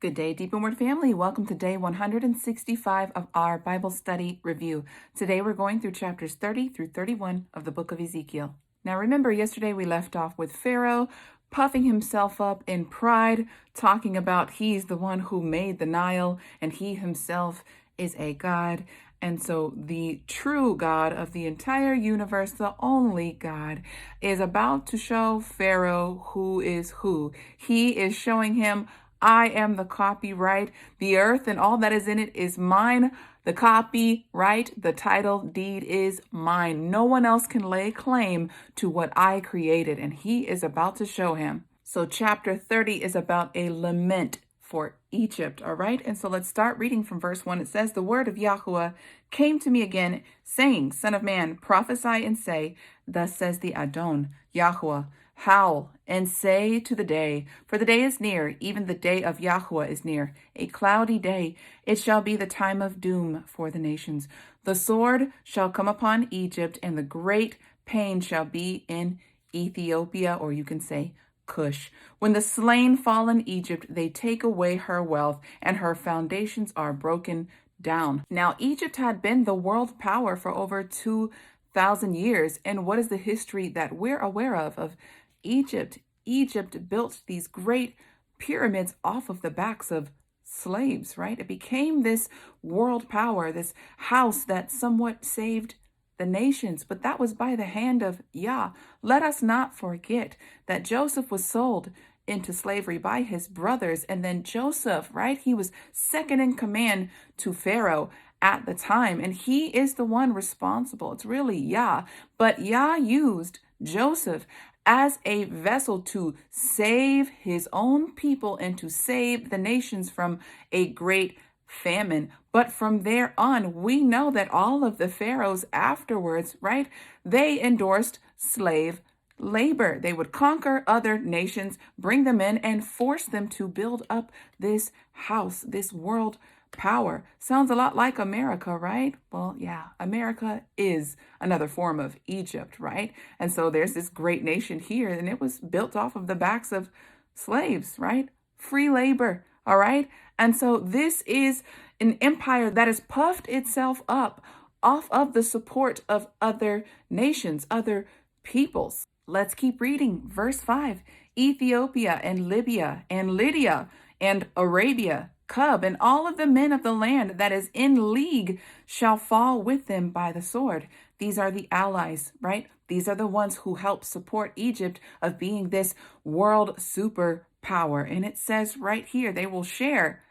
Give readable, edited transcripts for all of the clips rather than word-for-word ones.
Good day, Deep in Word family. Welcome to day 165 of our Bible study review. Today we're going through chapters 30 through 31 of the book of Ezekiel. Now remember, yesterday we left off with Pharaoh puffing himself up in pride, talking about he's the one who made the Nile and he himself is a god. And so the true God of the entire universe, the only God, is about to show Pharaoh who is who. He is showing him, I am the copyright. The earth and all that is in it is mine. The copyright, the title deed is mine. No one else can lay claim to what I created, and he is about to show him. So chapter 30 is about a lament for Egypt, all right? And so let's start reading from verse 1. It says, "The word of Yahuwah came to me again, saying, Son of man, prophesy and say, Thus says the Adon, Yahuwah, howl and say to the day, for the day is near, even the day of Yahuwah is near, a cloudy day. It shall be the time of doom for the nations. The sword shall come upon Egypt, and the great pain shall be in Ethiopia," or you can say Cush. "When the slain fall in Egypt, they take away her wealth, and her foundations are broken down." Now, Egypt had been the world power for over 2,000 years. And what is the history that we're aware of Egypt? Egypt built these great pyramids off of the backs of slaves, right? It became this world power, this house that somewhat saved the nations, but that was by the hand of Yah. Let us not forget that Joseph was sold into slavery by his brothers, and then Joseph, right? He was second in command to Pharaoh at the time, and he is the one responsible. It's really Yah, but Yah used Joseph as a vessel to save his own people and to save the nations from a great famine. But from there on, we know that all of the pharaohs afterwards, right, they endorsed slave labor. They would conquer other nations, bring them in, and force them to build up this house, this world power. Sounds a lot like America, right? Well, yeah, America is another form of Egypt, right? And so there's this great nation here, and it was built off of the backs of slaves, right? Free labor, all right? And so this is an empire that has puffed itself up off of the support of other nations, other peoples. Let's keep reading. Verse 5, "Ethiopia and Libya and Lydia and Arabia, Cub, and all of the men of the land that is in league shall fall with them by the sword." These are the allies, right? These are the ones who help support Egypt of being this world superpower. And it says right here, they will share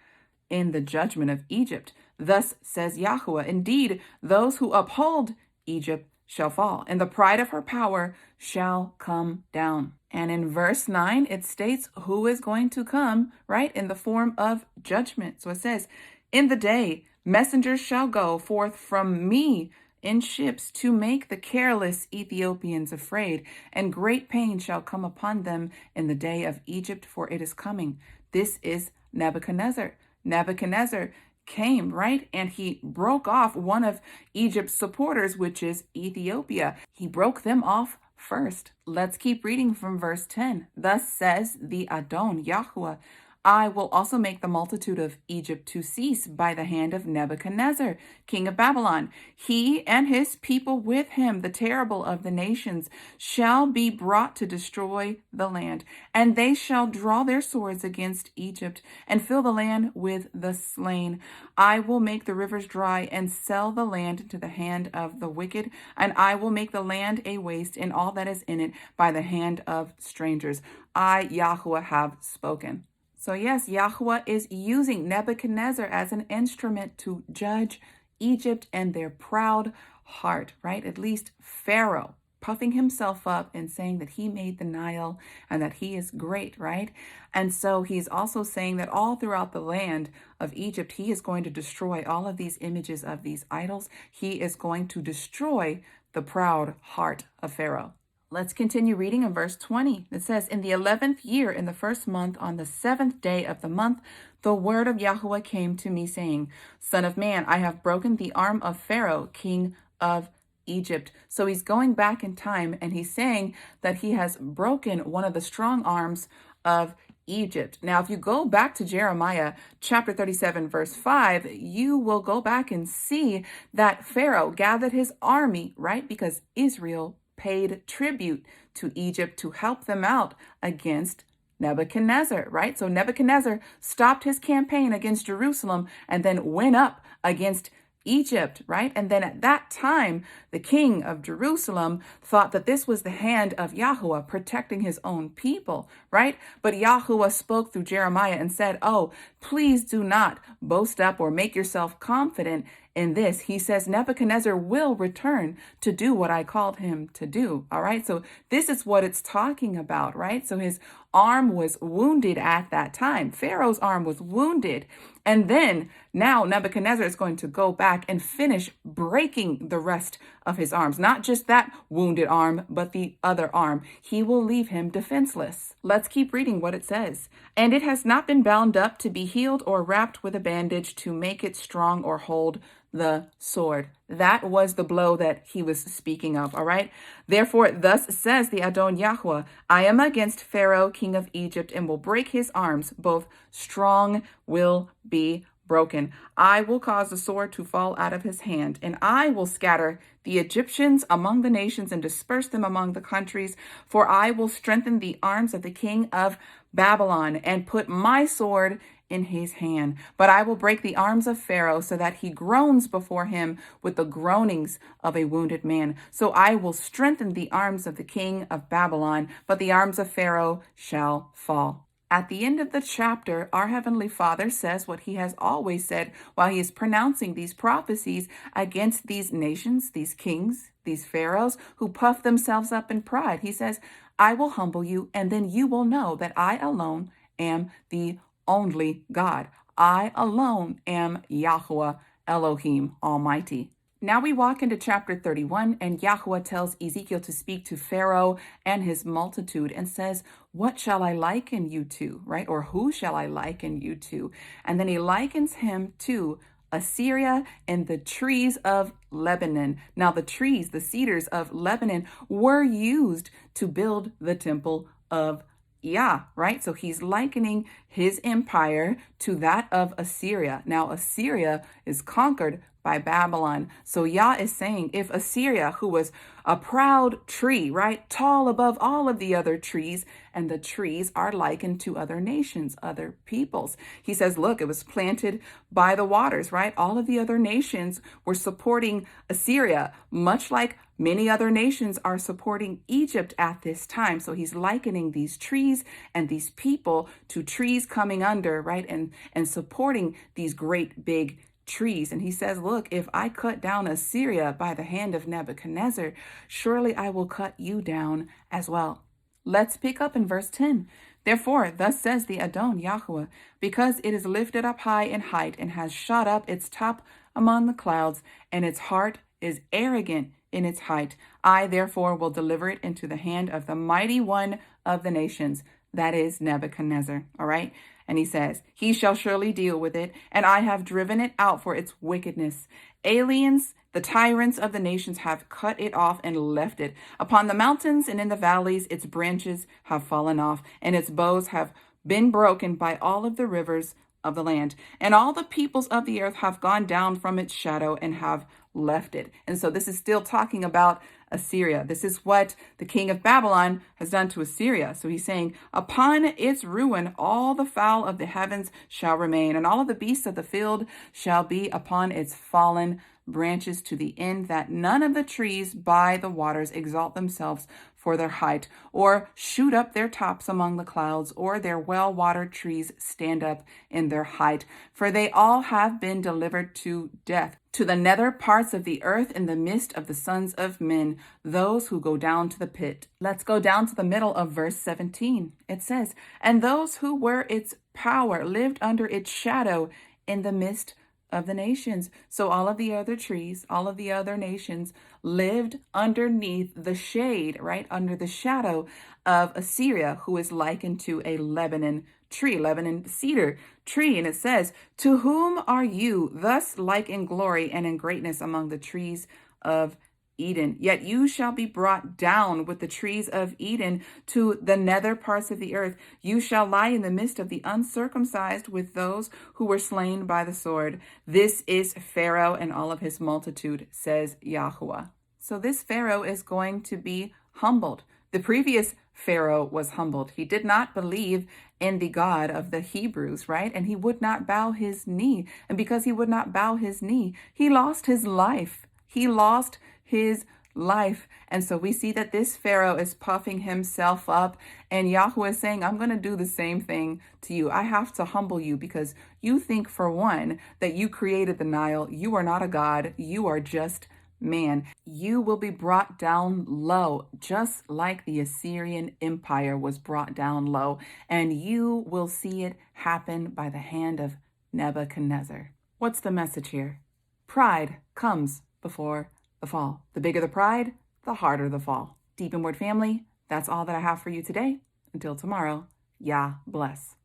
in the judgment of Egypt. Thus says Yahuwah, indeed, those who uphold Egypt shall fall, and the pride of her power shall come down. And in verse 9, it states who is going to come, right, in the form of judgment. So it says, "In the day, messengers shall go forth from me in ships to make the careless Ethiopians afraid, and great pain shall come upon them in the day of Egypt, for it is coming." This is Nebuchadnezzar. Nebuchadnezzar came, right? And he broke off one of Egypt's supporters, which is Ethiopia. He broke them off first. Let's keep reading from verse 10. "Thus says the Adon, Yahuwah, I will also make the multitude of Egypt to cease by the hand of Nebuchadnezzar, king of Babylon. He and his people with him, the terrible of the nations, shall be brought to destroy the land. And they shall draw their swords against Egypt and fill the land with the slain. I will make the rivers dry and sell the land into the hand of the wicked. And I will make the land a waste and all that is in it by the hand of strangers. I, Yahuwah, have spoken." So yes, Yahuwah is using Nebuchadnezzar as an instrument to judge Egypt and their proud heart, right? At least Pharaoh, puffing himself up and saying that he made the Nile and that he is great, right? And so he's also saying that all throughout the land of Egypt, he is going to destroy all of these images of these idols. He is going to destroy the proud heart of Pharaoh. Let's continue reading in verse 20. It says, "In the 11th year, in the first month, on the 7th day of the month, the word of Yahuwah came to me, saying, Son of man, I have broken the arm of Pharaoh, king of Egypt." So he's going back in time and he's saying that he has broken one of the strong arms of Egypt. Now, if you go back to Jeremiah chapter 37, verse 5, you will go back and see that Pharaoh gathered his army, right? Because Israel paid tribute to Egypt to help them out against Nebuchadnezzar, right? So Nebuchadnezzar stopped his campaign against Jerusalem and then went up against Egypt, right? And then at that time, the king of Jerusalem thought that this was the hand of Yahuwah protecting his own people, right? But Yahuwah spoke through Jeremiah and said, oh, please do not boast up or make yourself confident in this. He says Nebuchadnezzar will return to do what I called him to do. All right. So this is what it's talking about, right? So his arm was wounded at that time. Pharaoh's arm was wounded. And then now Nebuchadnezzar is going to go back and finish breaking the rest of his arms, not just that wounded arm, but the other arm. He will leave him defenseless. Let's keep reading what it says. And it has not been bound up to be healed or wrapped with a bandage to make it strong or hold the sword. That was the blow that he was speaking of, all right? Therefore, thus says the Adon Yahuwah, I am against Pharaoh, king of Egypt, and will break his arms. Both strong will be broken. I will cause the sword to fall out of his hand, and I will scatter the Egyptians among the nations and disperse them among the countries. For I will strengthen the arms of the king of Babylon and put my sword in his hand. But I will break the arms of Pharaoh so that he groans before him with the groanings of a wounded man. So I will strengthen the arms of the king of Babylon, but the arms of Pharaoh shall fall. At the end of the chapter, our Heavenly Father says what he has always said while he is pronouncing these prophecies against these nations, these kings, these pharaohs who puff themselves up in pride. He says, I will humble you, and then you will know that I alone am the only God. I alone am Yahuwah Elohim Almighty. Now we walk into chapter 31, and Yahuwah tells Ezekiel to speak to Pharaoh and his multitude and says, what shall I liken you to, right? Or who shall I liken you to? And then he likens him to Assyria and the trees of Lebanon. Now the trees, the cedars of Lebanon were used to build the temple of Yah, right? So he's likening his empire to that of Assyria. Now Assyria is conquered by Babylon. So Yah is saying, if Assyria, who was a proud tree, right, tall above all of the other trees, and the trees are likened to other nations, other peoples. He says, look, it was planted by the waters, right? All of the other nations were supporting Assyria, much like many other nations are supporting Egypt at this time. So he's likening these trees and these people to trees coming under, right, and supporting these great big trees. And he says, look, if I cut down Assyria by the hand of Nebuchadnezzar, surely I will cut you down as well. Let's pick up in verse 10. Therefore, thus says the Adon Yahuwah, because it is lifted up high in height and has shot up its top among the clouds, and its heart is arrogant in its height, I therefore will deliver it into the hand of the mighty one of the nations, that is Nebuchadnezzar. All right. And he says, he shall surely deal with it, and I have driven it out for its wickedness. Aliens, the tyrants of the nations, have cut it off and left it. Upon the mountains and in the valleys, its branches have fallen off, and its boughs have been broken by all of the rivers of the land. And all the peoples of the earth have gone down from its shadow and have left it. And so this is still talking about Assyria. This is what the king of Babylon has done to Assyria. So he's saying, upon its ruin, all the fowl of the heavens shall remain, and all of the beasts of the field shall be upon its fallen branches, to the end that none of the trees by the waters exalt themselves for their height, or shoot up their tops among the clouds, or their well-watered trees stand up in their height. For they all have been delivered to death, to the nether parts of the earth, in the midst of the sons of men, those who go down to the pit. Let's go down to the middle of verse 17. It says, and those who were its power lived under its shadow in the midst of the nations. So all of the other trees, all of the other nations lived underneath the shade, right, under the shadow of Assyria, who is likened to a Lebanon tree, Lebanon cedar tree. And it says, to whom are you thus like in glory and in greatness among the trees of Eden. Yet you shall be brought down with the trees of Eden to the nether parts of the earth. You shall lie in the midst of the uncircumcised with those who were slain by the sword. This is Pharaoh and all of his multitude, says Yahweh. So this Pharaoh is going to be humbled. The previous Pharaoh was humbled. He did not believe in the God of the Hebrews, right? And he would not bow his knee. And because he would not bow his knee, he lost his life. He lost his life. And so we see that this Pharaoh is puffing himself up, and Yahweh is saying, I'm going to do the same thing to you. I have to humble you because you think, for one, that you created the Nile. You are not a god. You are just man. You will be brought down low, just like the Assyrian Empire was brought down low, and you will see it happen by the hand of Nebuchadnezzar. What's the message here? Pride comes before the fall. The bigger the pride, the harder the fall. Deep in Word family, that's all that I have for you today. Until tomorrow, Yah bless.